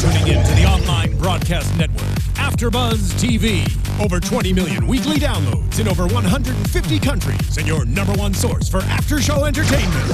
tuning in to the online broadcast network, AFTERBUZZ TV. Over 20 million weekly downloads in over 150 countries, and your number one source for after-show entertainment.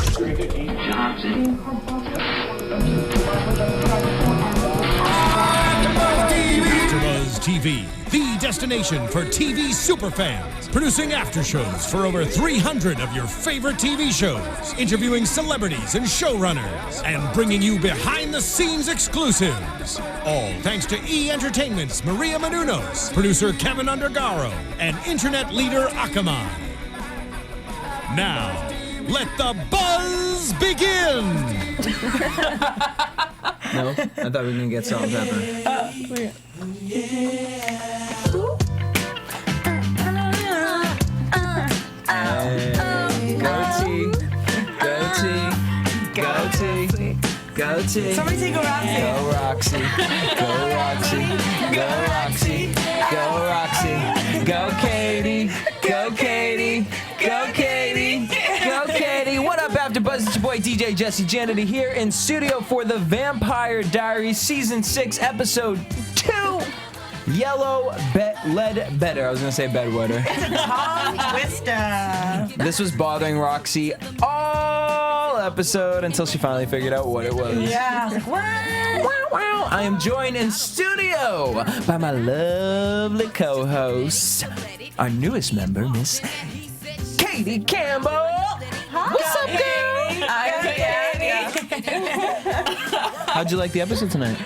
AFTERBUZZ TV, the destination for TV superfans, producing after-shows for over 300 of your favorite TV shows, interviewing celebrities and showrunners, and bringing you behind-the-scenes exclusives. All thanks to E! Entertainment's Maria Menounos, producer Kevin Undergaro, and internet leader Akamai. Now, let the buzz begin! No? I thought we were going to get salt and pepper. Go T. Somebody take a Roxy. Go Roxy. Go Roxy. Go Roxy. Go Roxy. Go Katie. Go Katie. Go Katie. Go Katie. What up, AfterBuzz? It's your boy DJ Jesse Janedy here in studio for the Vampire Diaries Season 6, Episode 2. Yellow Ledbetter. I was going to say bedwetter. It's a tongue twister. This was bothering Roxy all episode until she finally figured out what it was. Yeah, I was like, what? Wow. I am joined in studio by my lovely co-host, our newest member, Miss Katie Campbell. Hi. What's up, girl? I'm Katie. How'd you like the episode tonight?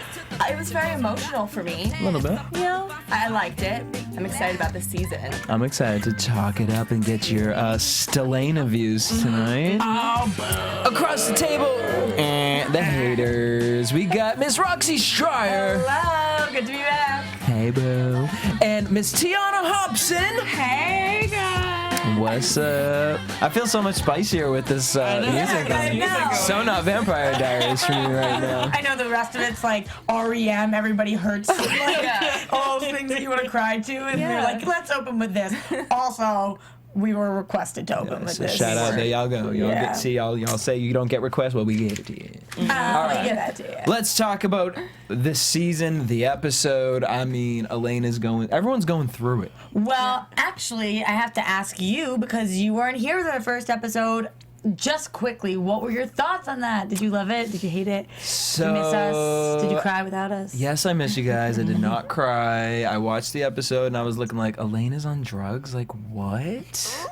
It was very emotional for me. A little bit. You know, I liked it. I'm excited about this season. I'm excited to talk it up and get your Elena views tonight. Oh, boo. Across the table, the haters. We got Miss Roxy Striar. Hello, good to be back. Hey, boo. And Miss Tiona Hobson. Hey, guys. What's up? I feel so much spicier with this music I on. know. So not Vampire Diaries for me right now. I know the rest of it's like REM, Everybody Hurts. Like, all those things that you would have cried to. And they're like, let's open with this. Also, we were requested to open with So this. shout out, there y'all go. Y'all Yeah. y'all say you don't get requests, well, we gave it to you. We get that to you. Let's talk about this season, the episode. I mean, everyone's going through it. Well, actually, I have to ask you because you weren't here for the first episode. Just quickly, what were your thoughts on that? Did you love it? Did you hate it? Did you miss us? Did you cry without us? Yes, I miss you guys. I did not cry. I watched the episode and I was looking like, Elena's on drugs? Like, what?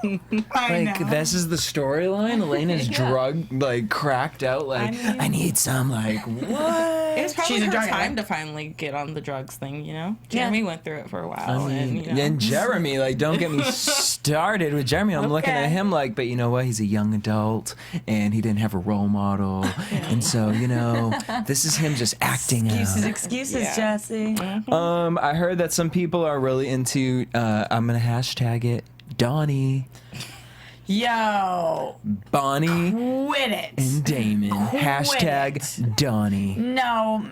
This is the storyline? Elena's cracked out, like, I need some, like, what? It was probably She's a her drug time addict. to finally get on the drugs thing, you know? Jeremy went through it for a while. And Jeremy, like, don't get me started with Jeremy. I'm looking at him like, but you know what? He's a young adult and he didn't have a role model. And so, you know, this is him just acting out. Excuses, Jesse. I heard that some people are really into, I'm going to hashtag it, Donnie, Yo, Bonnie, quit it. and Damon. Hashtag Donnie. No,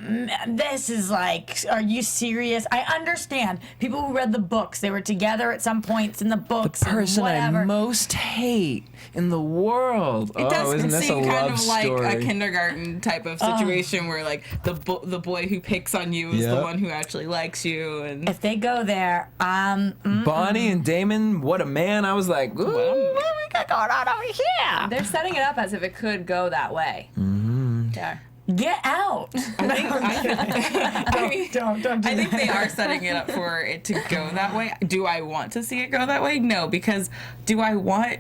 this is like, are you serious? I understand. People who read the books, they were together at some points in the books. The person and I whatever. most hate in the world. It does isn't this a seem kind love of like story? a kindergarten type of situation where like the boy who picks on you is the one who actually likes you. And If they go there, Bonnie and Damon, what a man. I was like, ooh, what we got going on over here? They're setting it up as if it could go that way. Mm-hmm. Yeah. get out. I think that. they are setting it up for it to go that way. Do I want to see it go that way? No, because do I want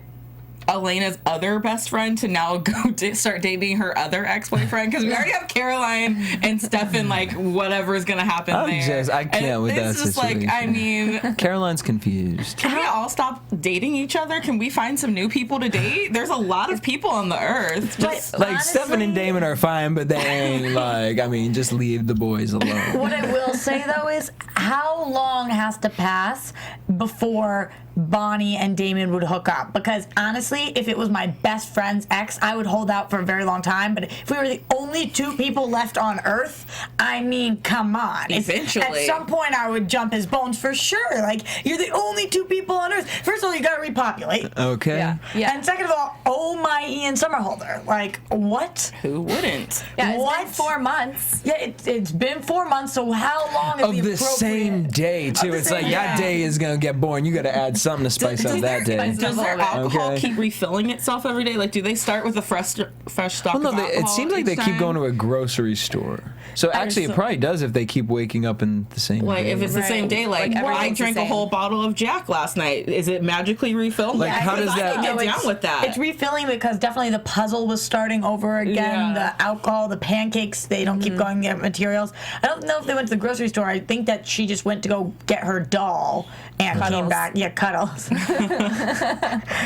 Elena's other best friend to now go start dating her other ex-boyfriend? Because we already have Caroline and Stefan, like, whatever is going to happen there. I can't with that It's just situation. like, I mean... Caroline's confused. Can we all stop dating each other? Can we find some new people to date? There's a lot of people on the earth. Just Like, Stefan and Damon are fine, but they ain't like, I mean, just leave the boys alone. What I will say, though, is how long has to pass before Bonnie and Damon would hook up, because honestly, if it was my best friend's ex, I would hold out for a very long time. But if we were the only two people left on Earth, I mean, come on. Eventually. At some point, I would jump his bones for sure. Like, you're the only two people on Earth. First of all, you gotta repopulate. Okay. Yeah. And second of all, oh my Ian Somerhalder. Like, what? Who wouldn't? Yeah, it's What? been 4 months. Yeah, it's been 4 months, so how long is Of the same day, too. It's like that day is going to get boring. You got to add something to spice up that day. Does their alcohol keep refilling itself every day? Like, do they start with a fresh stock Well, no, of alcohol it seems like they each keep time? going to a grocery store. So actually, it probably does if they keep waking up in the same Like, day. if it's the same day, like, I everything's the drank a same. whole bottle of Jack last night. Is it magically refilled? Like, how does I that- can get down with that. It's refilling because definitely the puzzle was starting over again. Yeah. The alcohol, the pancakes, they don't keep going to get materials. I don't know if they went to the grocery store. I think that she just went to go get her doll and came Cuddles. back. Yeah, cuddles.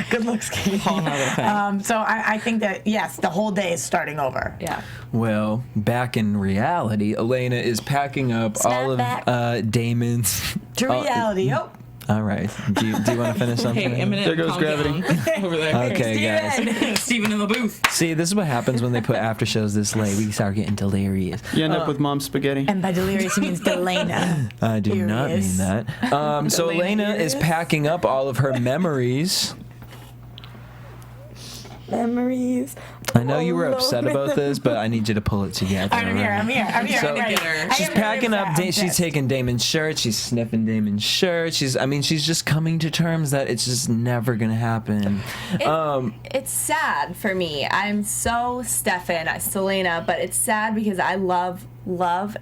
Good looks, Katie. Whole nother thing. So I think that, yes, the whole day is starting over. Yeah. Well, back in reality, Elena is packing up all Snap of Damon's. To reality. Oh, All right. Do you want to finish something? Hey, Eminem, There goes calm gravity. down. Over there. Okay, guys. Steven. Steven in the booth. See, this is what happens when they put after shows this late. We start getting delirious. You end up with mom's spaghetti. And by delirious, he means Delana. I do not mean Delirious. that. So Elena is packing up all of her memories. Memories. I know you were upset about this, but I need you to pull it together. I'm here. I'm here. I'm here. So- I'm ready. Get her. I She's am packing very up. upset. I'm She's pissed. taking Damon's shirt. She's sniffing Damon's shirt. She's just coming to terms that it's just never gonna happen. It's sad for me. I'm so Stefan, Selena, but it's sad because I love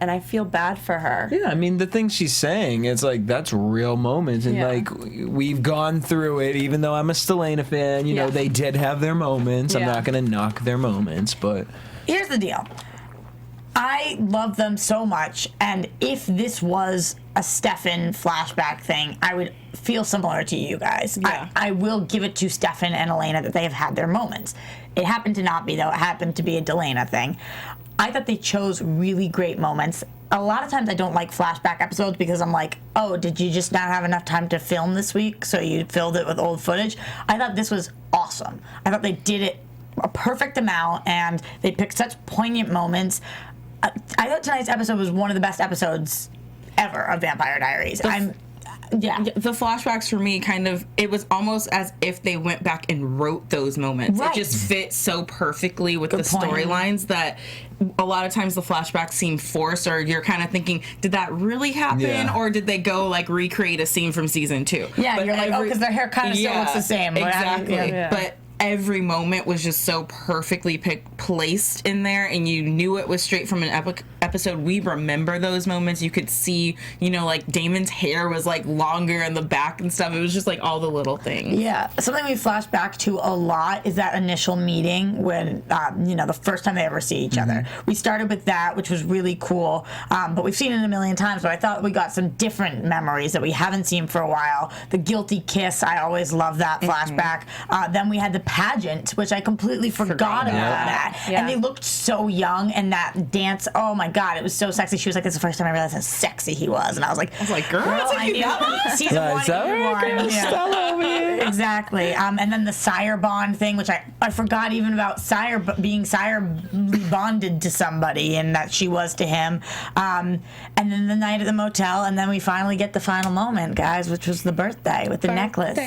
and I feel bad for her. Yeah, I mean the things she's saying, it's like that's real moments, and Yeah. like we've gone through it. Even though I'm a Stelena fan, you know Yeah. they did have their moments. I'm Yeah. not gonna knock their moments, but Here's the deal. I love them so much, and if this was a Stefan flashback thing, I would feel similar to you guys. Yeah. I will give it to Stefan and Elena that they have had their moments. It happened to not be, though. It happened to be a Delana thing. I thought they chose really great moments. A lot of times I don't like flashback episodes because I'm like, oh, did you just not have enough time to film this week, so you filled it with old footage? I thought this was awesome. I thought they did it a perfect amount, and they picked such poignant moments. I thought tonight's episode was one of the best episodes ever of Vampire Diaries. The flashbacks for me it was almost as if they went back and wrote those moments. Right. It just fit so perfectly with the point. storylines that a lot of times the flashbacks seem forced, or you're kind of thinking, did that really happen? Yeah. Or did they go like recreate a scene from season 2? Yeah, But you're like, oh, because their hair kind of still looks the same. Exactly. Yeah. But every moment was just so perfectly placed in there, and you knew it was straight from an episode. We remember those moments. You could see, like Damon's hair was like longer in the back and stuff. It was just like all the little things. Yeah, something we flash back to a lot is that initial meeting when, the first time they ever see each other. We started with that, which was really cool, but we've seen it a million times, but I thought we got some different memories that we haven't seen for a while. The guilty kiss, I always love that flashback. Then we had the pageant, which I completely forgot about that. Yeah. And they looked so young, and that dance, oh my God, it was so sexy. She was like, this is the first time I realized how sexy he was, and I was like, Girl, I knew. Season one, Is that you right, won. Stella over here? Exactly. And then the sire bond thing, which I forgot even about sire being sire bonded to somebody, and that she was to him. And then the night at the motel, and then we finally get the final moment, guys, which was the birthday with the necklace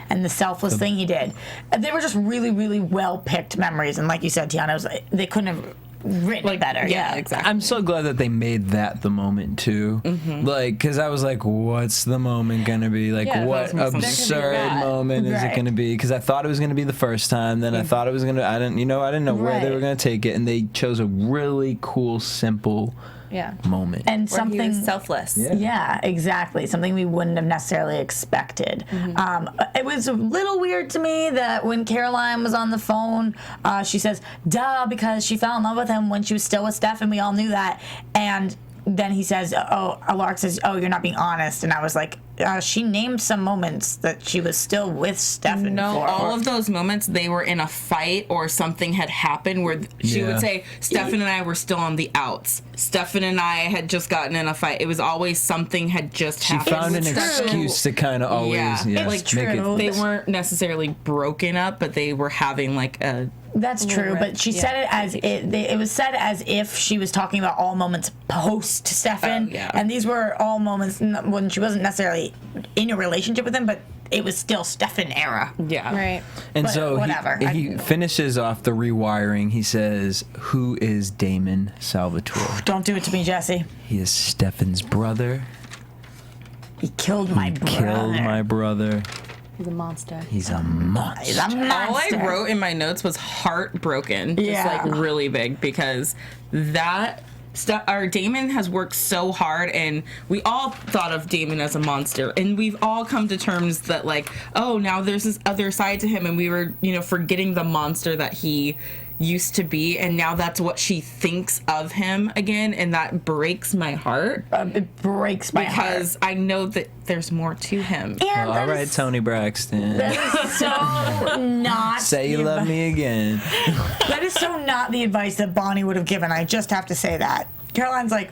and the selfless thing he did. They were just really, really well picked memories, and like you said, Tiona, it was, they couldn't have written it better. Yeah, exactly. I'm so glad that they made that the moment too. Like, because I was like, what's the moment gonna be? Like, Yeah, what there could be absurd that. moment is it Right. gonna be? Because I thought it was gonna be the first time. Then I thought it was gonna. I didn't know where they Right. were gonna take it, and they chose a really cool, simple Yeah. moment. And Where he something was selfless. Yeah. Yeah, exactly. Something we wouldn't have necessarily expected. It was a little weird to me that when Caroline was on the phone, she says, duh, because she fell in love with him when she was still with Steph, and we all knew that. And then he says, Lark says, oh, you're not being honest. And I was like, she named some moments that she was still with Stefan No, for. all of those moments they were in a fight or something had happened where she would say, Stefan and I were still on the outs. Stefan and I had just gotten in a fight. It was always something had just She happened. found an excuse to kind of always It's make true. it. They weren't necessarily broken up, but they were having like a... That's true, but she said it as it was said as if she was talking about all moments post Stefan, and these were all moments when she wasn't necessarily in a relationship with him, but it was still Stefan era. Yeah. Right. And But so whatever. he finishes off the rewiring. He says, "Who is Damon Salvatore? Don't do it to me, Jesse. He is Stefan's brother. He killed my brother. Killed my brother. He's a monster. He's a monster." He's a All monster. I wrote in my notes was heartbroken. Just Yeah. like really big because that stuff, our Damon has worked so hard and we all thought of Damon as a monster and we've all come to terms that like, oh, now there's this other side to him and we were, forgetting the monster that he used to be and now that's what she thinks of him again and that breaks my heart It breaks my heart. because I know that there's more to him. And All that right, is- Tony Braxton. that is so not Say you the love me again. That is so not the advice that Bonnie would have given. I just have to say that. Caroline's like,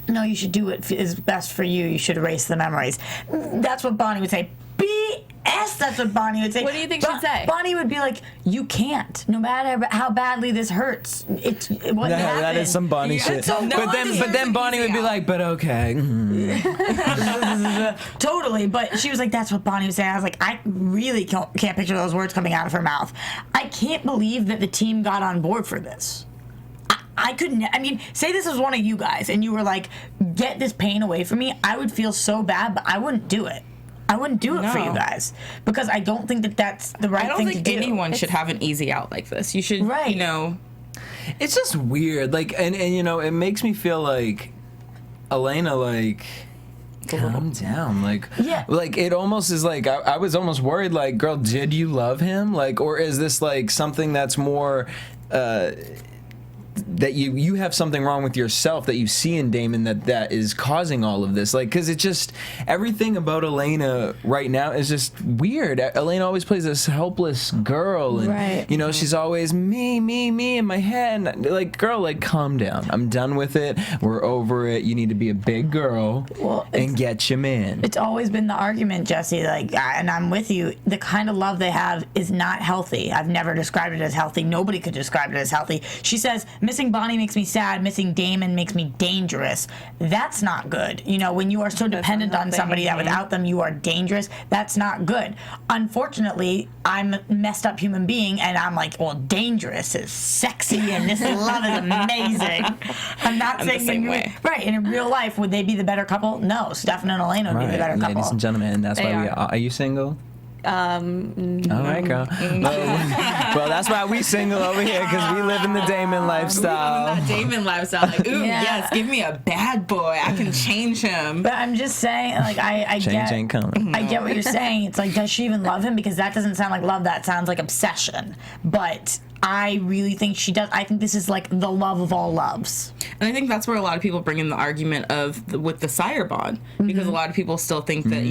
no, you should do what is best for you. You should erase the memories. That's what Bonnie would say. BS, that's what Bonnie would say. What do you think she'd say? Bonnie would be like, you can't. No matter how badly this hurts. What happened. That is some Bonnie shit. so but Bonnie. then Bonnie would be like, "But okay." Totally, but she was like, that's what Bonnie was saying. I was like, I really can't picture those words coming out of her mouth. I can't believe that the team got on board for this. I couldn't, say this was one of you guys and you were like, get this pain away from me. I would feel so bad, but I wouldn't do it. I wouldn't do it for you No. guys because I don't think that that's the right I don't thing to think do. anyone should have an easy out like this. You should, Right. It's just weird. Like, and it makes me feel like Elena, like, calm down. Like, Yeah. like it almost is like I was almost worried. Like, girl, did you love him? Like, or is this like something that's more? That you have something wrong with yourself that you see in Damon that is causing all of this, like, because it just everything about Elena right now is just weird. Elena always plays this helpless girl, and Right. she's always me in my head. And, like, girl, like, calm down. I'm done with it. We're over it. You need to be a big girl and get your man. It's always been the argument, Jesse, like, and I'm with you, the kind of love they have is not healthy. I've never described it as healthy. Nobody could describe it as healthy. She says, missing Bonnie makes me sad, missing Damon makes me dangerous. That's not good. When you are so dependent on somebody that without them you are dangerous, that's not good. Unfortunately, I'm a messed up human being and I'm like, well, dangerous is sexy and this love is amazing. I'm not saying the same way. Right, and in real life, would they be the better couple? No, Stefan and Elena would be the better couple. Ladies and gentlemen, that's They why we are. are you single? All right, girl. Well, that's why we single over here, because we live in the Damon lifestyle. That Damon lifestyle, like, ooh, Yeah. yes, give me a bad boy. I can change him. But I'm just saying, like, I Change get, ain't coming. I get what you're saying. It's like, does she even love him? Because that doesn't sound like love. That sounds like obsession. But I really think she does. I think this is like the love of all loves. And I think that's where a lot of people bring in the argument of with the sire bond, because a lot of people still think that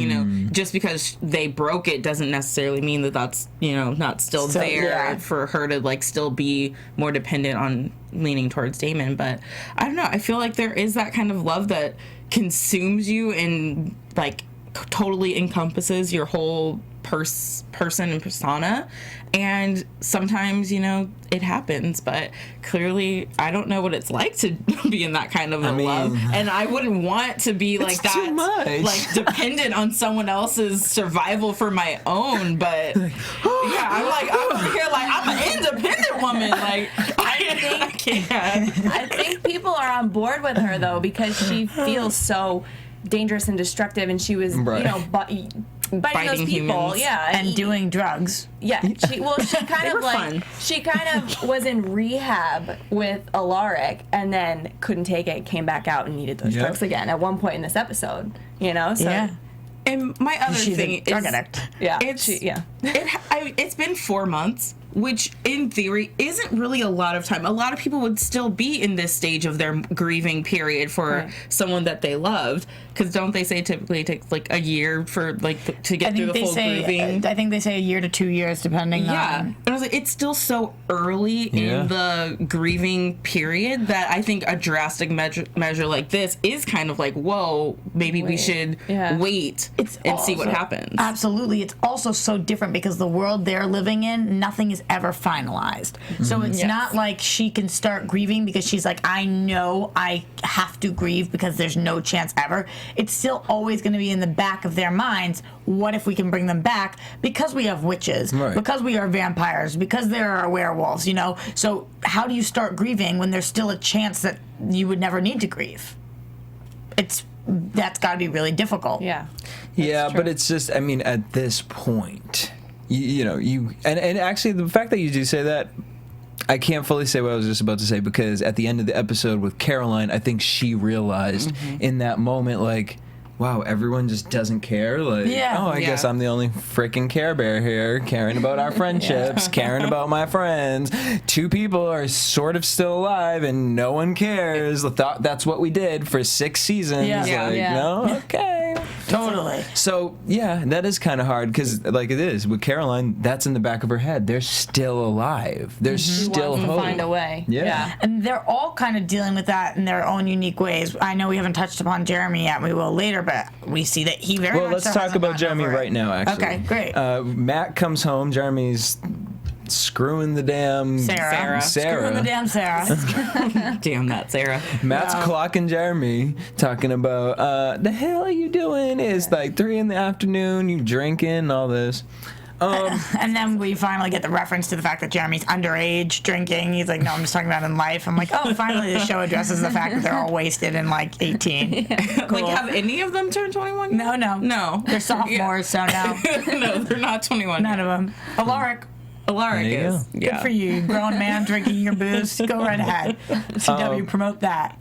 just because they broke it doesn't necessarily mean that that's not still So, there yeah. for her to like still be more dependent on leaning towards Damon. But I don't know. I feel like there is that kind of love that consumes you and like totally encompasses your whole person and persona, and sometimes it happens, but clearly I don't know what it's like to be in that kind of a love, and I wouldn't want to be like that, too much. like dependent on someone else's survival for my own. But yeah, I'm over here like I'm an independent woman, like I can't. I think people are on board with her though because she feels so dangerous and destructive, and she was biting those Biting people, humans. and doing drugs. Yeah, she kind of were like fun. she kind of was in rehab with Alaric and then couldn't take it, came back out and needed those Yep. drugs again at one point in this episode. So Yeah. And my other She's thing a drug is, addict. yeah, It's yeah. It's been 4 months. which in theory isn't really a lot of time. A lot of people would still be in this stage of their grieving period for someone that they loved, because don't they say typically it takes like a year for like to get through the full grieving? I think they say a year to 2 years, depending on. And I was like, it's still so early in the grieving period that I think a drastic measure like this is kind of like, whoa, maybe we should wait and see what happens. Absolutely. It's also so different because the world they're living in, nothing is ever finalized. So it's not like she can start grieving because she's like, I know I have to grieve because there's no chance ever. It's still always going to be in the back of their minds, what if we can bring them back? Because we have witches, because we are vampires, because there are werewolves, you know? So how do you start grieving when there's still a chance that you would never need to grieve? That's got to be really difficult. Yeah, but it's just, I mean, at this point, and actually the fact that you do say that, I can't fully say what I was just about to say, because at the end of the episode with Caroline, I think she realized in that moment, like, wow, everyone just doesn't care. Like, I guess I'm the only freaking Care Bear here, caring about our friendships, caring about my friends. 2 people are sort of still alive, and no one cares. That's what we did for 6 seasons. No, okay. Totally. So, that is kind of hard, because, like it is, with Caroline, that's in the back of her head. They're still alive. There's still hope. Find a way. Yeah. And they're all kind of dealing with that in their own unique ways. I know we haven't touched upon Jeremy yet. We will later, but we see that he very much Well, let's talk about Jeremy right now, actually. Okay, great. Matt comes home. Jeremy's screwing the damn Sarah. Screwing the damn Sarah. Damn that Sarah. Matt's clocking Jeremy, talking about, the hell are you doing? It's like 3 PM, you drinking, all this. And then we finally get the reference to the fact that Jeremy's underage drinking. He's like, no, I'm just talking about in life. I'm like, oh, finally the show addresses the fact that they're all wasted and like 18. Cool. Like, have any of them turned 21 yet? No. They're sophomores, so no. No, they're not 21 None of them. Alaric is. Good for you, grown man drinking your booze. Go right ahead. CW, promote that.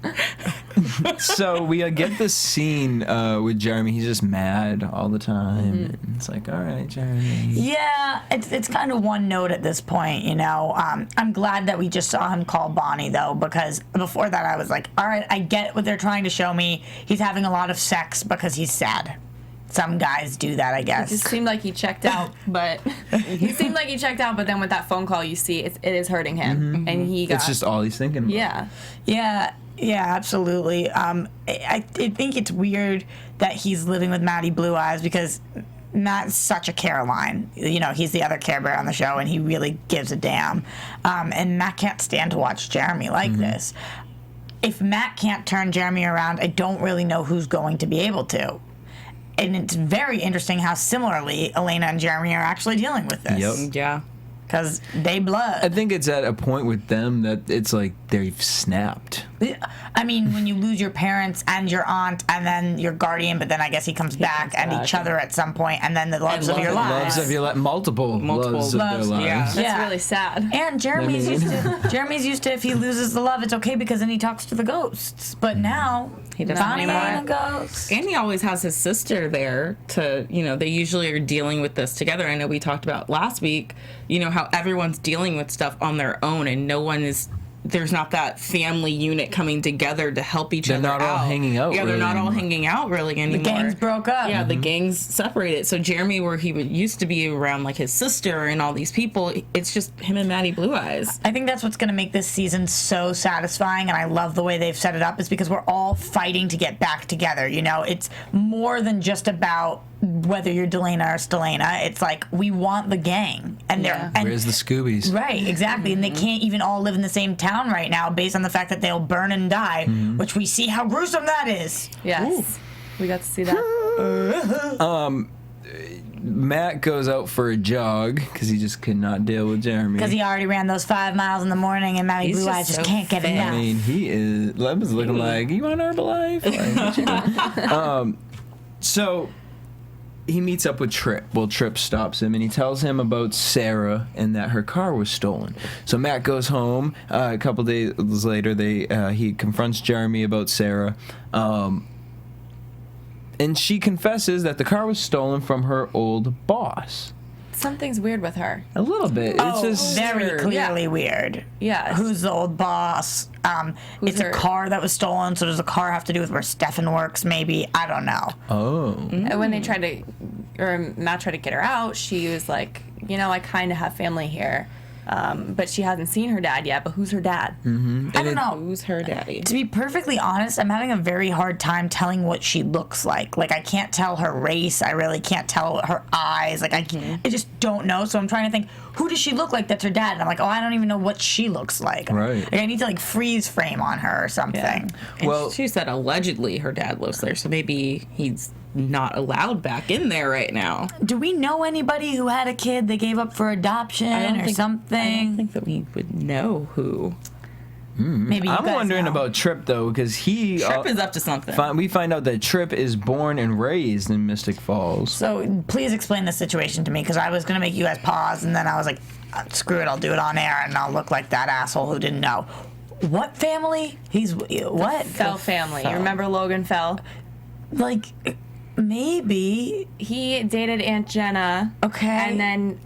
So we get this scene with Jeremy. He's just mad all the time. And it's like, all right, Jeremy. Yeah, it's kind of one note at this point, you know. I'm glad that we just saw him call Bonnie, though, because before that I was like, all right, I get what they're trying to show me. He's having a lot of sex because he's sad. Some guys do that, I guess. It just seemed like he checked out, but then with that phone call, you see it is hurting him, and he got. It's just all he's thinking about. Yeah, absolutely. I think it's weird that he's living with Maddie Blue Eyes because Matt's such a Caroline. You know, he's the other Care Bear on the show, and he really gives a damn. And Matt can't stand to watch Jeremy like this. If Matt can't turn Jeremy around, I don't really know who's going to be able to. And it's very interesting how similarly Elena and Jeremy are actually dealing with this. Yep. Yeah. Because they blood. I think it's at a point with them that it's like they've snapped. I mean, when you lose your parents and your aunt and then your guardian, but then I guess he comes back and each other at some point, and then the loves of your lives. Loves of your lives. Multiple loves of their lives. Yeah. That's really sad. And Jeremy's used to if he loses the love, it's okay because then he talks to the ghosts. But now he doesn't Bonnie anymore. ain't a ghost. And he always has his sister there to, they usually are dealing with this together. I know we talked about last week, how everyone's dealing with stuff on their own and there's not that family unit coming together to help each other out. They're not all hanging out. Yeah, they're not all hanging out really anymore. The gangs broke up. Yeah, the gangs separated. So Jeremy, where he used to be around like his sister and all these people, it's just him and Maddie Blue Eyes. I think that's what's going to make this season so satisfying, and I love the way they've set it up, is because we're all fighting to get back together. It's more than just about whether you're Delena or Stelena. It's like, we want the gang. And where's the Scoobies? Right, exactly. And they can't even all live in the same town right now based on the fact that they'll burn and die, which we see how gruesome that is. Yes. We got to see that. Matt goes out for a jog because he just could not deal with Jeremy. Because he already ran those 5 miles in the morning, and Maddie Blue Eyes just can't get enough. I mean, he is. Lemon's looking like, you want Herbalife? So he meets up with Trip. Well, Trip stops him, and he tells him about Sarah and that her car was stolen. So Matt goes home. A couple days later, he confronts Jeremy about Sarah. And she confesses that the car was stolen from her old boss. Something's weird with her. A little bit. It's just very clearly weird. Yeah. Who's the old boss? It's a car that was stolen, so does the car have to do with where Stefan works, maybe? I don't know. Oh. And when they tried to, or Matt tried to get her out, she was like, you know, I kind of have family here. But she hasn't seen her dad yet, but who's her dad? I don't know. Who's her daddy? To be perfectly honest, I'm having a very hard time telling what she looks like. Like, I can't tell her race. I really can't tell her eyes. Like, I just don't know. So I'm trying to think, who does she look like that's her dad? And I'm like, oh, I don't even know what she looks like. Right. Like, I need to, like, freeze frame on her or something. And Well- she said allegedly her dad lives there, so maybe he's not allowed back in there right now. Do we know anybody who had a kid they gave up for adoption or something? I don't think that we would know who. Maybe you I'm guys wondering know. about Tripp, though, because he... Tripp is up to something. we find out that Tripp is born and raised in Mystic Falls. So please explain the situation to me, because I was going to make you guys pause, and then I was like, screw it, I'll do it on air, and I'll look like that asshole who didn't know. What family? He's... What? Fell family. You remember Logan Fell? Like... Maybe. He dated Aunt Jenna. Okay. And then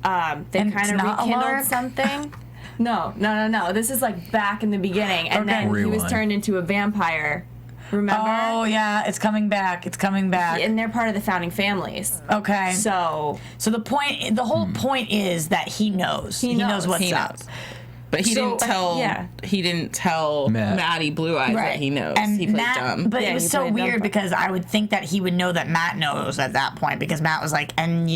they And kind it's of not a rekindled lark? something. No. This is like back in the beginning. And Okay. then he was Rewind. turned into a vampire. Remember? Oh, yeah, it's coming back. It's coming back. And they're part of the founding families. Okay. So So the whole point is that he knows. He knows what's He up. knows. But he So- didn't tell. yeah. He didn't tell Matt. Maddie Blue Eyes that he knows. And he played Matt, dumb. but Yeah, it was he so played dumb weird part. because I would think that he would know that Matt knows at that point, because Matt was like,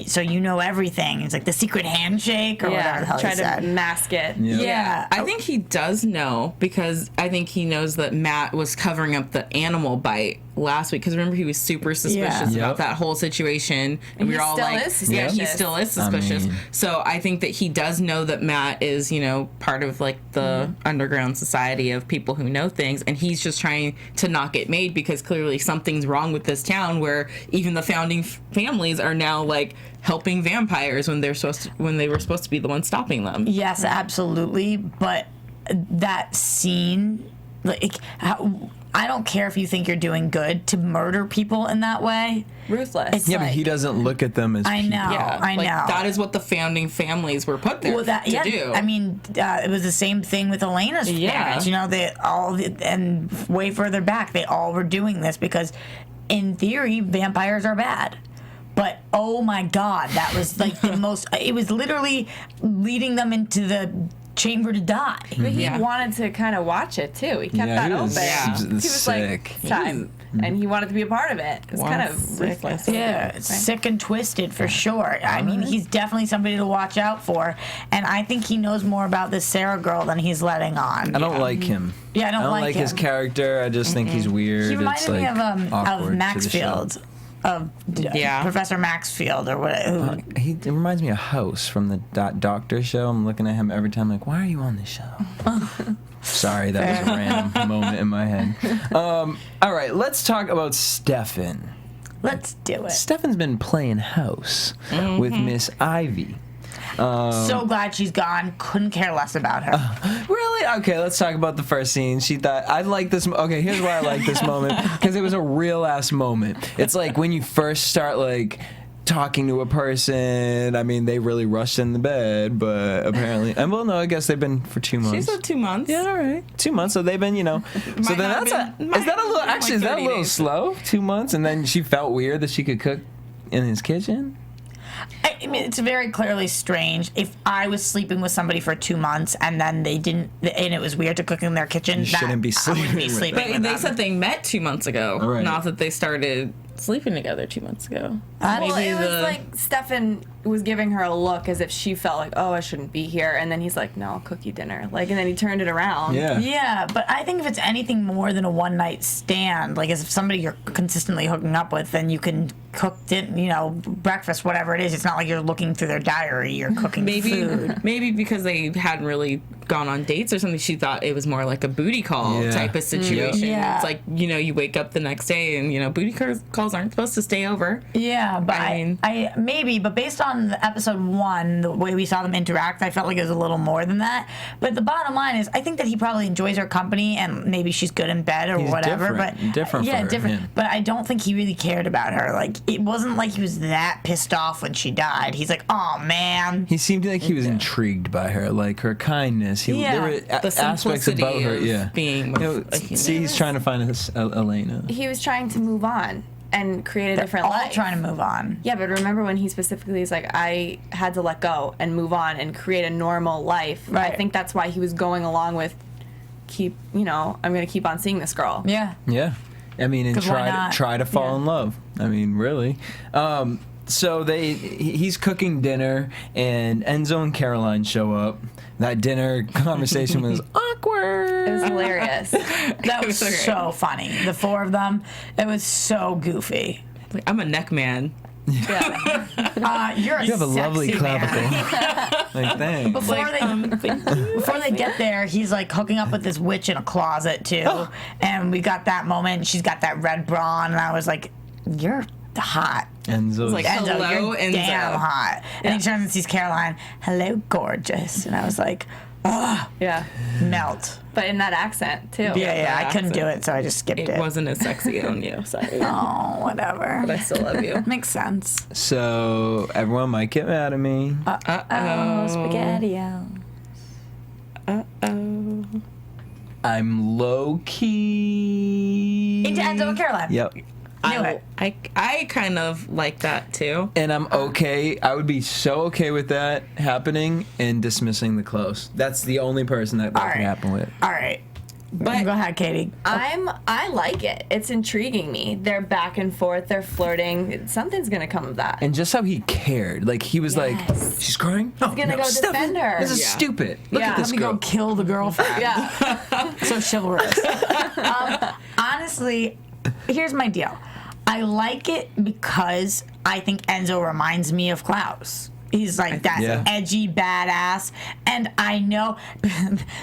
so you know everything. It's like the secret handshake or whatever the hell try he to said. mask it. Yeah. I think he does know, because I think he knows that Matt was covering up the animal bite last week. Because remember, he was super suspicious Yeah. about Yep. that whole situation, and we he were all still like, is "Yeah, he suspicious. still is suspicious." mean- So I think that he does know that Matt is, part of like the underground society of people who know things, and he's just trying to not get made, because clearly something's wrong with this town, where even the founding families are now like helping vampires when they were supposed to be the ones stopping them. Yes, absolutely. But that scene, like, I don't care if you think you're doing good to murder people in that way. Ruthless. It's Yeah, but he like- doesn't look at them as I people. know. Yeah, I like, know. that is what the founding families were put there to do. I mean, it was the same thing with Elena's parents. They all, and way further back, they all were doing this because, in theory, vampires are bad. But oh my God, that was like the most. It was literally leading them into the chamber to die. But he Yeah. wanted to kind of watch it too. He kept Yeah, that he was- open. yeah. He was sick. like, time. And he wanted to be a part of it. It was kind of sick. ruthless. Yeah, it's sick and twisted for sure. I mean, he's definitely somebody to watch out for, and I think he knows more about this Sarah girl than he's letting on. I don't like him. Yeah, I don't like his him. character. I just think he's weird. He reminded it's like me of awkward to the Maxfield, of Yeah. Professor Maxfield or whatever. It reminds me of House from the Doctor show. I'm looking at him every time, like, why are you on this show? Sorry, that was a random moment in my head. All right, let's talk about Stefan. Let's do it. Stefan's been playing house with Miss Ivy. So glad she's gone. Couldn't care less about her. Really? Okay, let's talk about the first scene. She thought, I like this. Okay, here's why I like this moment. Because it was a real ass moment. It's like when you first start, like, talking to a person. I mean, they really rushed in the bed, but apparently, and well, no, I guess they've been for 2 months. She said 2 months. Yeah, all right. 2 months, so they've been, So Might then not that's have been- is that a little? might have Actually, been is that a 30 little days. slow? 2 months, and then she felt weird that she could cook in his kitchen. I mean, it's very clearly strange. If I was sleeping with somebody for 2 months and then they didn't, and it was weird to cook in their kitchen, You shouldn't be I wouldn't be sleeping with sleeping But with they them. said they met 2 months ago, Right. not that they started sleeping together 2 months ago. Well, Maybe it was the- like Stefan was giving her a look as if she felt like, oh, I shouldn't be here. And then he's like, no, I'll cook you dinner. Like, and then he turned it around. Yeah. Yeah, but I think if it's anything more than a one night stand, like as if somebody you're consistently hooking up with, then you can cook breakfast, whatever it is. It's not like you're looking through their diary. You're cooking food. Maybe because they hadn't really gone on dates or something. She thought it was more like a booty call type of situation. Yeah. It's like, you know, you wake up the next day and, you know, booty calls aren't supposed to stay over. Yeah, but I mean- I maybe, but based on the episode 1, the way we saw them interact, I felt like it was a little more than that. But the bottom line is, I think that he probably enjoys her company, and maybe she's good in bed or He's whatever. different. But Different yeah, for her, different. yeah. But I don't think he really cared about her. Like, it wasn't like he was that pissed off when she died. He's like, oh man. He seemed like he was intrigued by her, like her kindness. Yeah. There were The aspects about her. simplicity of being with You know, a human. see, he's trying to find Elena. He was trying to move on and create a They're different all life. trying to move on. Yeah, but remember when he specifically is like, I had to let go and move on and create a normal life. Right. I think that's why he was going along with I'm going to keep on seeing this girl. Yeah. Yeah, I mean, and 'Cause why not? try to fall Yeah. in love. I mean, really. So he's cooking dinner, and Enzo and Caroline show up. That dinner conversation was awkward. It was hilarious. That was so funny. The 4 of them, it was so goofy. Like, I'm a neck man. Yeah. You're You have a lovely sexy man. clavicle. Like, thanks. Before they get there, he's like hooking up with this witch in a closet too, and we got that moment. And she's got that red bra on, and I was like, "You're hot, Enzo's like, Enzo. Hello, You're Enzo." damn hot." And he turns and sees Caroline. Hello, gorgeous. And I was like, "Ugh, Yeah. melt." But in that accent, too. Yeah, I couldn't accent. do it, so I just skipped It it. wasn't as sexy on you. Sorry. Oh, whatever. But I still love you. Makes sense. So everyone might get mad at me. Oh, spaghetti-o. Uh-oh. I'm low key. Into Enzo and Caroline. Yep. Knew it. I kind of like that too. And I'm okay. I would be so okay with that happening and dismissing the close. That's the only person that All can right. happen with. All right. But Go ahead, Katie. I like it. It's intriguing me. They're back and forth. They're flirting. Something's going to come of that. And just how he cared. Like, he was like, Yes. she's crying? No, gonna no, go Stefan, defend her. This is Yeah. stupid. Look Yeah. at this Let me girl. go kill the girlfriend. Yeah. So chivalrous. Honestly, here's my deal. I like it because I think Enzo reminds me of Klaus. He's like that Yeah. edgy badass. And I know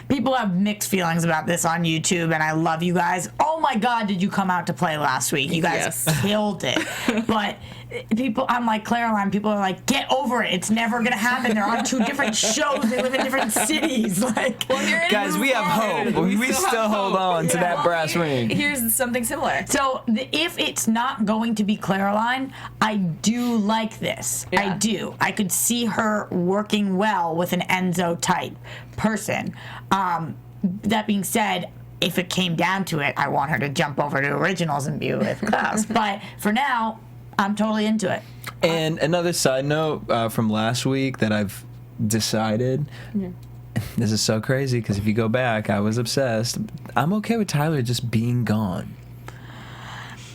people have mixed feelings about this on YouTube, and I love you guys. Oh my God, did you come out to play last week? You guys Yes. killed it. But people, I'm like Caroline, people are like, get over it. It's never going to happen. They're on 2 different shows. They live in different cities. Like, Guys, we have hope. We still hold on to that brass ring. Here's something similar. so if it's not going to be Caroline, I do like this. I Yeah. do. I could see her working well with an Enzo type person. That being said, if it came down to it, I want her to jump over to Originals and be with Klaus. But for now, I'm totally into it. And another side note from last week that I've decided. This is so crazy because if you go back, I was obsessed. I'm okay with Tyler just being gone.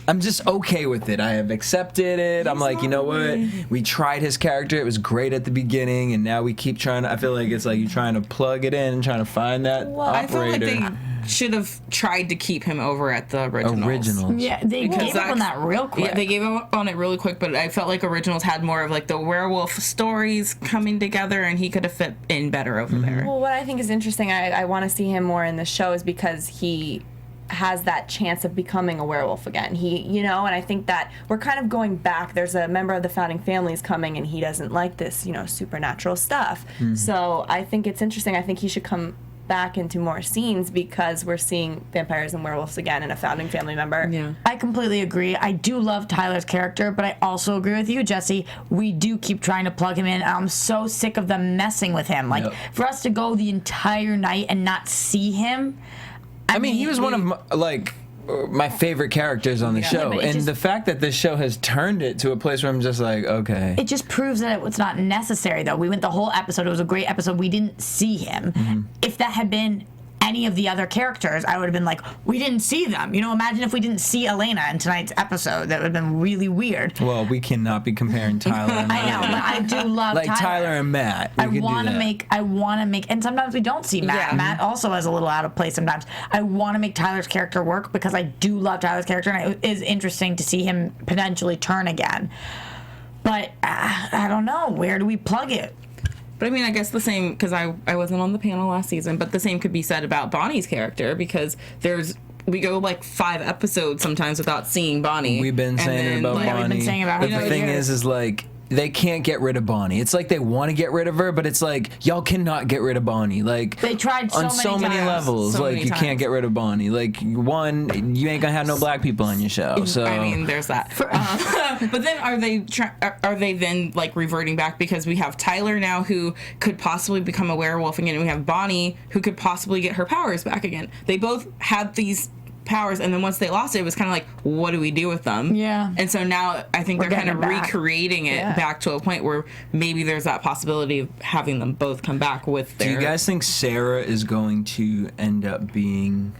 I'm just okay with it. I have accepted it. I'm like, you know what? We tried his character. It was great at the beginning, and now we keep trying to. I feel like it's like you're trying to plug it in and trying to find that I feel like operator. they should have tried to keep him over at the originals. Yeah, they Because gave up on that real quick. Yeah, they gave up on it really quick, but I felt like originals had more of like the werewolf stories coming together, and he could have fit in better over there. Well, what I think is interesting, I want to see him more in the show, is because he has that chance of becoming a werewolf again. And I think that we're kind of going back. There's a member of the founding families coming, and he doesn't like this, supernatural stuff. So I think it's interesting. I think he should come back into more scenes because we're seeing vampires and werewolves again in a founding family member. Yeah. I completely agree. I do love Tyler's character, but I also agree with you, Jesse. We do keep trying to plug him in. I'm so sick of them messing with him. Like, Yep. for us to go the entire night and not see him. I mean, he was one of my favorite characters on the show, but it and just- the fact that this show has turned it to a place where I'm just like, okay. It just proves that it was not necessary, though. We went the whole episode. It was a great episode. We didn't see him. If that had been any of the other characters, I would have been like, we didn't see them. Imagine if we didn't see Elena in tonight's episode. That would have been really weird. Well, we cannot be comparing Tyler and I know, but I do love like Tyler and Matt. We I could do want to that. make, and sometimes we don't see Matt. Yeah. Matt also has a little out of place sometimes. I want to make Tyler's character work because I do love Tyler's character, and it is interesting to see him potentially turn again. But I don't know. Where do we plug it? But I mean, I guess the same, because I wasn't on the panel last season, but the same could be said about Bonnie's character, because we go like 5 episodes sometimes without seeing Bonnie. We've been saying about Bonnie. We've been saying about her. But the thing is like, they can't get rid of Bonnie. It's like they want to get rid of her, but it's like, y'all cannot get rid of Bonnie. Like, they tried on so many levels. So like, many you times. can't get rid of Bonnie. Like, one, you ain't gonna have no black people on your show. So I mean, there's that. But then are they then like reverting back, because we have Tyler now who could possibly become a werewolf again, and we have Bonnie who could possibly get her powers back again. They both had these powers, and then once they lost it was kind of like, what do we do with them? Yeah. And so now I think they're kind of recreating it back to a point where maybe there's that possibility of having them both come back with their... Do you guys think Sarah is going to end up being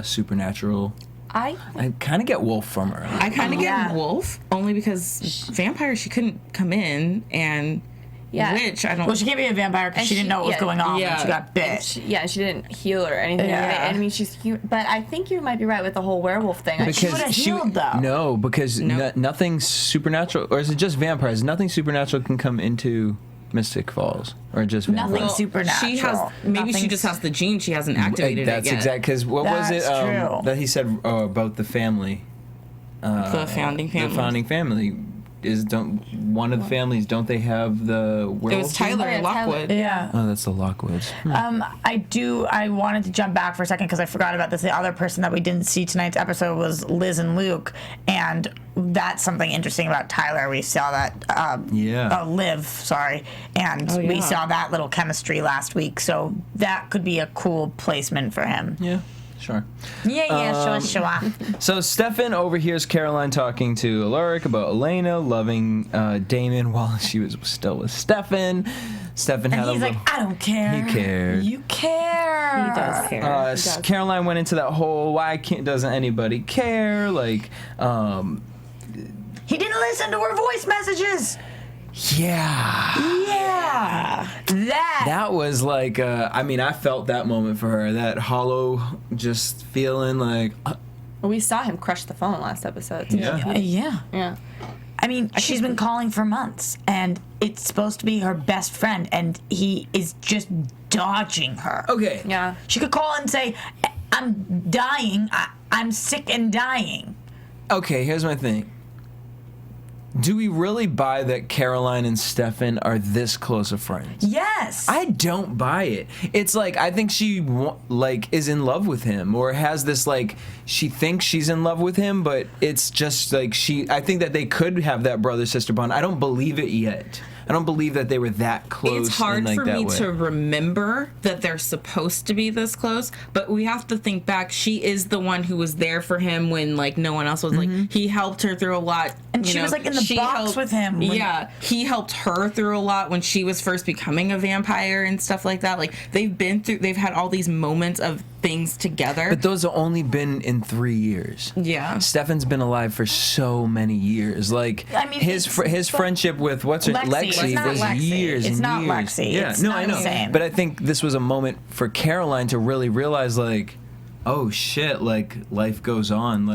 supernatural? I kind of get wolf from her. I kind of get wolf, only because vampire, she couldn't come in, and witch, I don't... Well, she can't be a vampire because she didn't know what was going on when she got bit. She didn't heal or anything. Yeah. I mean, but I think you might be right with the whole werewolf thing. She would have healed, though. No, because nothing supernatural, or is it just vampires? Nothing supernatural can come into Mystic Falls, or just vampires? Nothing supernatural. She has, maybe she just has the gene, she hasn't activated it yet. That's exact, because what was it true. that he said about the family? The founding family. The founding family. One of the families, don't they have the werewolf? It was Tyler and Lockwood. Yeah. Oh, that's the Lockwoods. I wanted to jump back for a second because I forgot about this. The other person that we didn't see tonight's episode was Liz and Luke, and that's something interesting about Tyler. We saw that, Liv, sorry, and we saw that little chemistry last week, so that could be a cool placement for him. Yeah. Sure. Yeah, sure. So Stefan overhears Caroline talking to Alaric about Elena loving Damon while she was still with Stefan. Stefan had he's like, I don't care. He cared. You care. He does care. He does. Caroline went into that whole doesn't anybody care? Like, he didn't listen to her voice messages. Yeah. That was like, I felt that moment for her. That hollow, just feeling like. We saw him crush the phone last episode. Yeah. I mean, she's been calling for months, and it's supposed to be her best friend, and he is just dodging her. Okay. Yeah. She could call and say, I'm dying. I'm sick and dying. Okay, here's my thing. Do we really buy that Caroline and Stefan are this close of friends? Yes. I don't buy it. It's like, I think she is in love with him, or has this she thinks she's in love with him, but it's just like I think that they could have that brother-sister bond. I don't believe it yet. I don't believe that they were that close. It's hard for me way. to remember that they're supposed to be this close, but we have to think back. She is the one who was there for him when no one else was. He helped her through a lot, and she was in the box with him. He helped her through a lot when she was first becoming a vampire and stuff like that. They've had all these moments of things together. But those have only been in 3 years. Yeah, Stefan's been alive for so many years. His friendship with Lexi was years it's and not years. Lexi. Yeah, it's no, not I know. The same. But I think this was a moment for Caroline to really realize, oh shit, life goes on.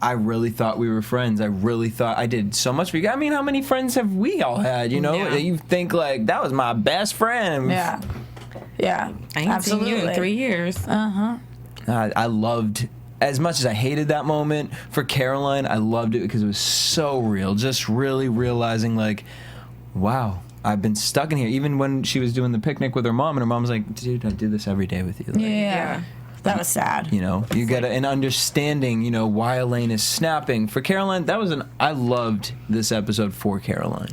I really thought we were friends. I really thought I did so much for you. I mean, how many friends have we all had? You think that was my best friend. Yeah. Yeah. I ain't seen you in 3 years. I loved. As much as I hated that moment for Caroline, I loved it because it was so real. Just really realizing, wow, I've been stuck in here. Even when she was doing the picnic with her mom, and her mom was like, dude, I do this every day with you. Yeah. That was sad. You get an understanding, why Elaine is snapping. For Caroline, I loved this episode for Caroline.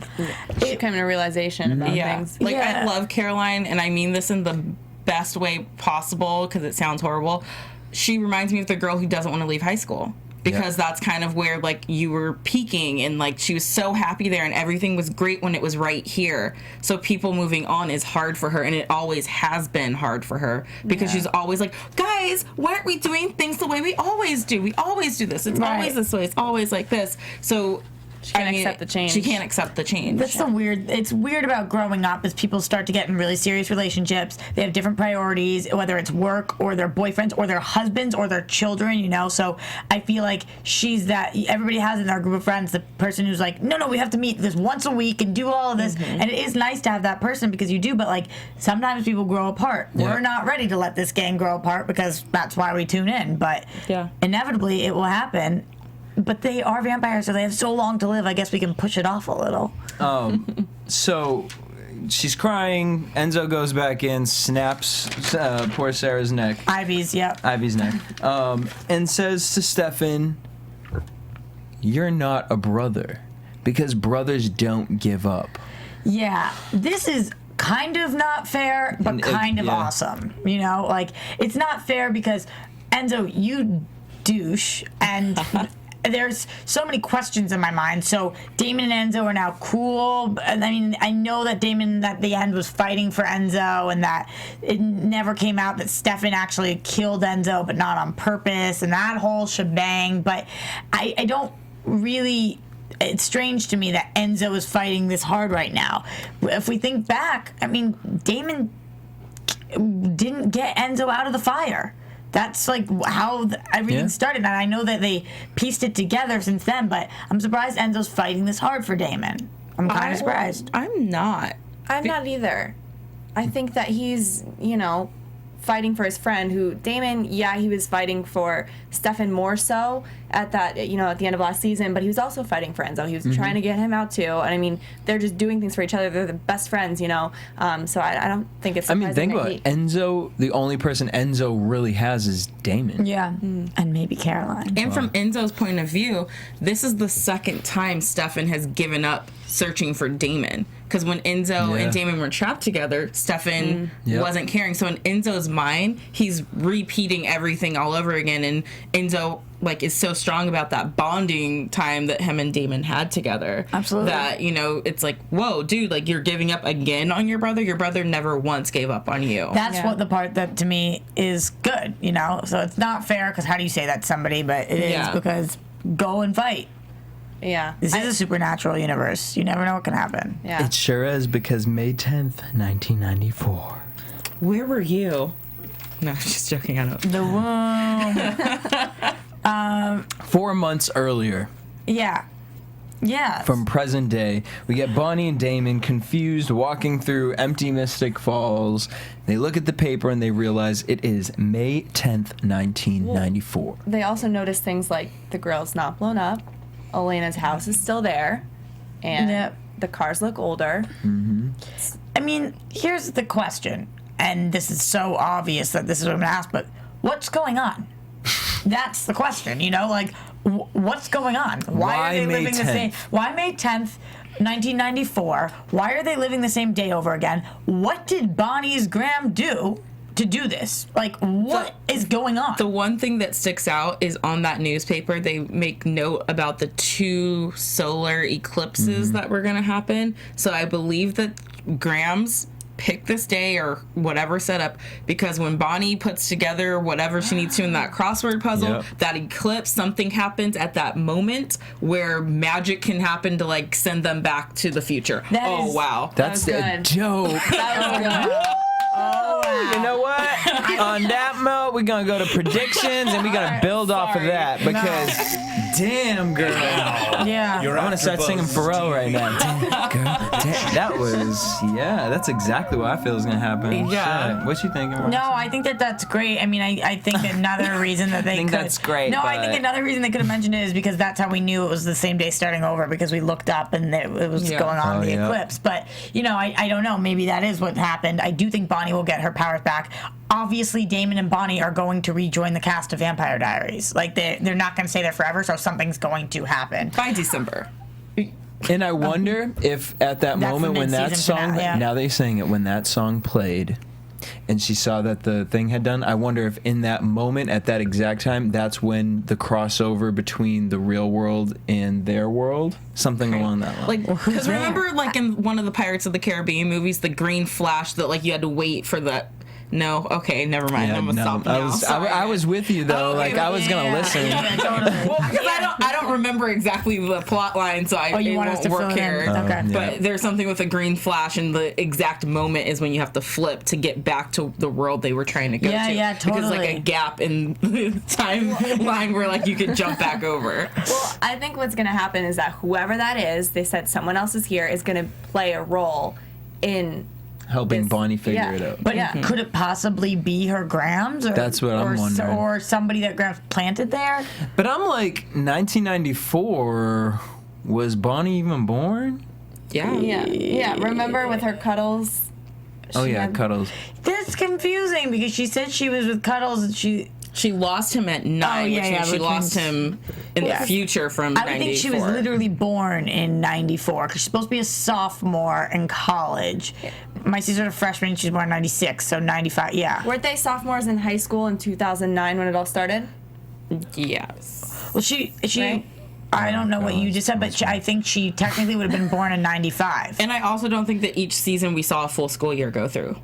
She came to a realization about things. I love Caroline, and I mean this in the best way possible because it sounds horrible. She reminds me of the girl who doesn't want to leave high school. Because that's kind of where you were peaking, and she was so happy there, and everything was great when it was right here. So people moving on is hard for her, and it always has been hard for her because she's always like, guys, why aren't we doing things the way we always do? We always do this. It's always this way. It's always like this. So She can't accept the change. She can't accept the change. That's it's weird about growing up as people start to get in really serious relationships. They have different priorities, whether it's work or their boyfriends or their husbands or their children, you know? So I feel like she's that, everybody has in their group of friends the person who's like, no, we have to meet this once a week and do all of this. And it is nice to have that person because you do, but like sometimes people grow apart. Yeah. We're not ready to let this gang grow apart because that's why we tune in. But inevitably it will happen. But they are vampires, so they have so long to live. I guess we can push it off a little. So she's crying. Enzo goes back in, snaps poor Sarah's neck. Ivy's neck. And says to Stefan, "You're not a brother, because brothers don't give up." Yeah, this is kind of not fair, but kind of awesome. You know, like, it's not fair because, Enzo, you douche, and there's so many questions in my mind. So Damon and Enzo are now cool. I mean, I know that Damon at the end was fighting for Enzo, and that it never came out that Stefan actually killed Enzo, but not on purpose, and that whole shebang. But I don't really... It's strange to me that Enzo is fighting this hard right now. If we think back, I mean, Damon didn't get Enzo out of the fire. That's like how everything started. And I know that they pieced it together since then, but I'm surprised Enzo's fighting this hard for Damon. I'm kind of surprised. I'm not. I'm not either. I think that he's, you know, fighting for his friend who, Damon, he was fighting for Stefan more so at that, you know, at the end of last season, but he was also fighting for Enzo. He was trying to get him out too. And I mean, they're just doing things for each other. They're the best friends, you know. So I don't think it's surprising. I mean, think about it. Enzo, the only person Enzo really has is Damon. Yeah. And maybe Caroline. And from Enzo's point of view, this is the second time Stefan has given up searching for Damon. Because when Enzo and Damon were trapped together, Stefan wasn't caring. So in Enzo's mind, he's repeating everything all over again. And Enzo, like, is so strong about that bonding time that him and Damon had together. Absolutely. That, you know, it's like, whoa, dude, like, you're giving up again on your brother? Your brother never once gave up on you. That's what the part that, to me, is good, you know? So it's not fair, because how do you say that to somebody? But it is because go and fight. Yeah. This is a supernatural universe. You never know what can happen. Yeah. It sure is, because May 10th, 1994. Where were you? No, I'm just joking. I don't. The womb. 4 months earlier. Yeah. From present day, we get Bonnie and Damon confused, walking through empty Mystic Falls. They look at the paper and they realize it is May 10th, 1994. They also notice things like the grill's not blown up, Elena's house is still there, and the cars look older. I mean, here's the question, and this is so obvious that this is what I'm going to ask, but what's going on? That's the question, you know? Like, what's going on? Why are they living the same? Why May 10th, 1994? Why are they living the same day over again? What did Bonnie's Graham do to do this? Like, what is going on? The one thing that sticks out is on that newspaper, they make note about the 2 solar eclipses that were going to happen. So I believe that Graham's picked this day or whatever setup because when Bonnie puts together whatever she needs to in that crossword puzzle, that eclipse, something happens at that moment where magic can happen to, like, send them back to the future. Wow. That's good. dope. That was good. Oh, wow. You know what? On that note, we're going to go to predictions, and we're going to build off of that, because damn, girl. Yeah. I want to start singing Pharrell right now. Damn, girl. Damn. That was, that's exactly what I feel is going to happen. Yeah. Shit. What you thinking, Roxy? No, I think that's great. I mean, I think another reason that they think could... that's great, No, I but- think another reason they could have mentioned it is because that's how we knew it was the same day starting over, because we looked up and it was going on the eclipse. But, you know, I don't know. Maybe that is what happened. I do think Bonnie will get her powers back. Obviously, Damon and Bonnie are going to rejoin the cast of Vampire Diaries. Like, they're not going to stay there forever, so something's going to happen. By December. And I wonder if at that moment the when that mid-season song, finale, now they sang it, when that song played, and she saw that the thing had done, I wonder if in that moment, at that exact time, that's when the crossover between the real world and their world, something along that line. Like, because remember, like, in one of the Pirates of the Caribbean movies, the green flash that, like, you had to wait for that. No, okay, never mind. I'm gonna stop now. I was with you though. Okay, I was gonna listen. Yeah, totally. Well, because I don't remember exactly the plot line, so it won't work here. Okay. But there's something with a green flash, and the exact moment is when you have to flip to get back to the world they were trying to go to. Yeah, totally. Because like a gap in the timeline where like you could jump back over. Well, I think what's going to happen is that whoever that is, they said someone else is here, is going to play a role in helping Bonnie figure it out. But could it possibly be her Grams? Or, That's what I'm wondering. Or somebody that Grams planted there? But I'm like, 1994, was Bonnie even born? Yeah. Remember with her Cuddles? Cuddles. That's confusing because she said she was with Cuddles and She lost him at 9, which means she lost him in the future from 94. I would think she was literally born in 94 because she's supposed to be a sophomore in college. My sister's a freshman, she's born in 96, so 95, Weren't they sophomores in high school in 2009 when it all started? Yes. Well, she Right? I don't know what you just said, but I think she technically would have been born in 95. And I also don't think that each season we saw a full school year go through.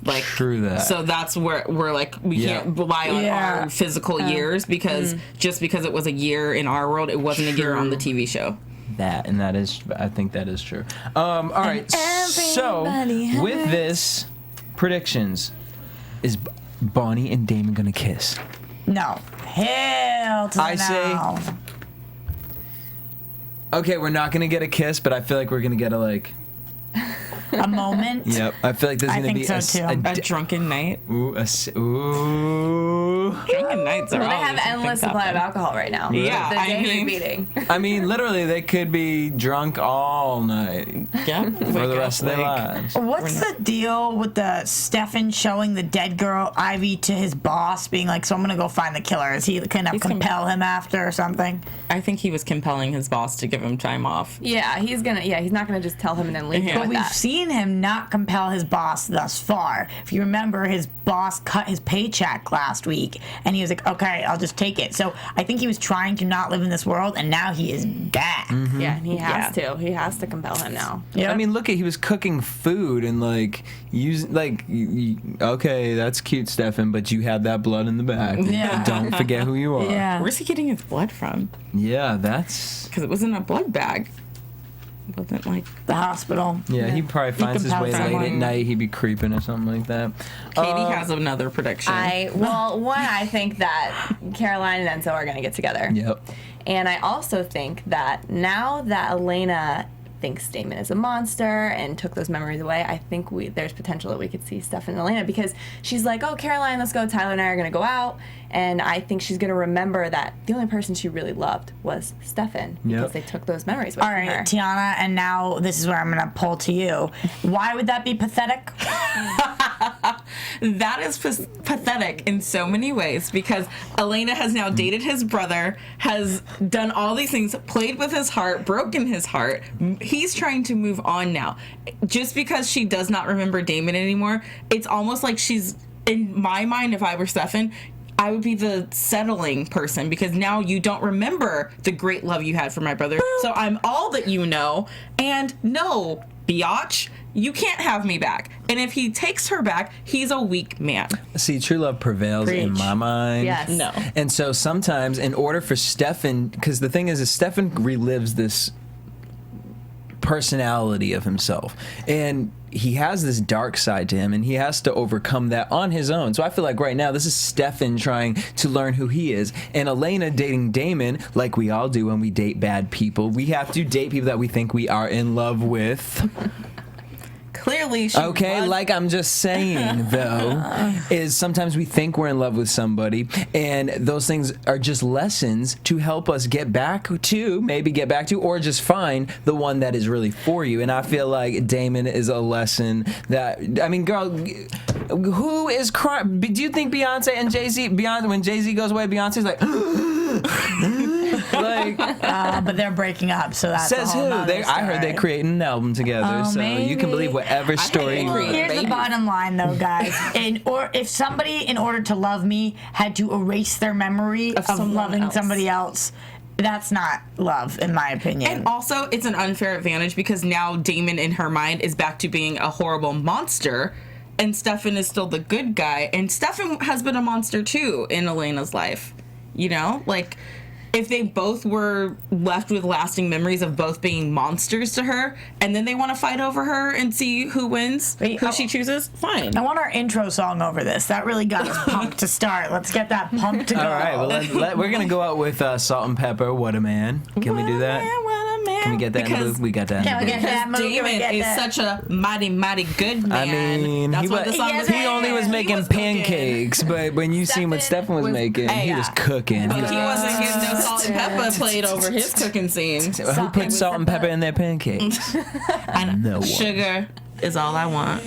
Like, true that. So that's where we're like, we can't rely on our physical years because just because it was a year in our world, it wasn't a year on the TV show. I think that is true. All right, so with this, predictions. Is Bonnie and Damon gonna kiss? No. Hell to the no. say, okay, we're not gonna get a kiss, but I feel like we're gonna get a a moment. Yep, I feel like there's gonna be a drunken night. Ooh. Drunken nights are. Well, they have endless supply of alcohol right now. Yeah, the day beating. I mean, literally, they could be drunk all night. Yeah, for the rest of their lives. What's the deal with the Stefan showing the dead girl Ivy to his boss, being like, "So I'm gonna go find the killer"? Is he gonna compel him after or something? I think he was compelling his boss to give him time off. Yeah, he's not gonna just tell him and then leave him But with we've that. seen him not compel his boss thus far. If you remember, his boss cut his paycheck last week, and he was like, "Okay, I'll just take it." So I think he was trying to not live in this world, and now he is back. Mm-hmm. Yeah, and he has to. He has to compel him now. Yeah. I mean, look he was cooking food and okay, that's cute, Stefan, but you had that blood in the back. Yeah. Don't forget who you are. Yeah. Where's he getting his blood from? Yeah, that's... Because it was in a blood bag. It wasn't like... The hospital. Yeah, he probably finds his way compelled late at someone. night. He'd be creeping or something like that. Katie has another prediction. I think that Caroline and Enzo are going to get together. Yep. And I also think that now that Elena thinks Damon is a monster and took those memories away, I think there's potential that we could see Stefan and Elena, because she's like, "Oh, Caroline, let's go. Tyler and I are going to go out." And I think she's going to remember that the only person she really loved was Stefan, because they took those memories away All from her. right, Tiona, and now this is where I'm going to pull to you. Why would that be pathetic? That is pathetic in so many ways, because Elena has now dated his brother, has done all these things, played with his heart, broken his heart. He's trying to move on now. Just because she does not remember Damon anymore, it's almost like she's, in my mind, if I were Stefan, I would be the settling person, because now you don't remember the great love you had for my brother. So I'm all that you know, and no, biatch, you can't have me back. And if he takes her back, he's a weak man. See, true love prevails in my mind. Yes. No. And so sometimes, in order for Stefan, because the thing is Stefan relives this personality of himself, and he has this dark side to him, and he has to overcome that on his own. So I feel like right now this is Stefan trying to learn who he is, and Elena dating Damon, like we all do when we date bad people. We have to date people that we think we are in love with. Clearly, she was. Like I'm just saying, though, is sometimes we think we're in love with somebody, and those things are just lessons to help us get back to, or just find the one that is really for you. And I feel like Damon is a lesson that, I mean, girl, who is crying? Do you think Beyonce and Jay-Z, when Jay-Z goes away, Beyonce's like, but they're breaking up, so that's says a whole who? nother I heard they're story. creating an album together, so you can believe whatever story you want. Here's the bottom line, though, guys. If somebody, in order to love me, had to erase their memory of loving somebody else, that's not love, in my opinion. And also, it's an unfair advantage, because now Damon, in her mind, is back to being a horrible monster, and Stefan is still the good guy. And Stefan has been a monster, too, in Elena's life. You know? Like, if they both were left with lasting memories of both being monsters to her, and then they want to fight over her and see who wins, who she chooses, fine. I want our intro song over this. That really got us pumped to start. Let's get that pumped to go. All right, well, we're going to go out with Salt and Pepper, What a Man. Can we do that? Can we get that in the movie? We got that. Can we get that movie? Damon is such a mighty, mighty good man. I mean, that's what the song was. he only was making pancakes, but when you seen what Stefan was making, he was cooking. He wasn't getting no salt and pepper played over his cooking scene. Who put salt and pepper in their pancakes? No one. Sugar is all I want.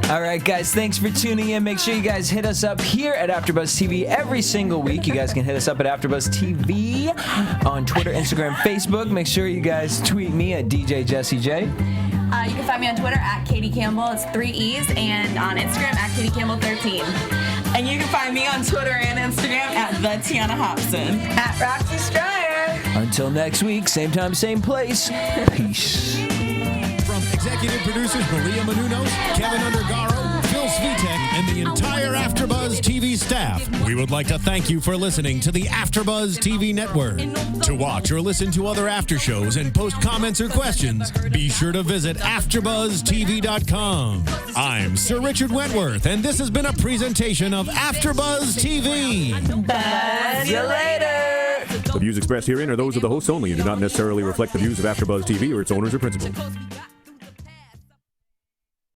All right, guys, thanks for tuning in. Make sure you guys hit us up here at AfterBuzz TV every single week. You guys can hit us up at AfterBuzz TV on Twitter, Instagram, Facebook. Make sure you guys tweet me at DJ Jesse J. You can find me on Twitter at Katie Campbell. It's 3 E's, and on Instagram at Katie Campbell 13. And you can find me on Twitter and Instagram at the Tiona Hobson. At Roxy Striar. Until next week, same time, same place. Peace. From executive producers Maria Menounos, Kevin Undergaro, Phil Svitek, and the entire AfterBuzz TV staff, we would like to thank you for listening to the AfterBuzz TV network. To watch or listen to other after shows and post comments or questions, be sure to visit AfterBuzzTV.com. I'm Sir Richard Wentworth, and this has been a presentation of AfterBuzz TV. Buzz you later. The views expressed herein are those of the hosts only and do not necessarily reflect the views of AfterBuzz TV or its owners or principals.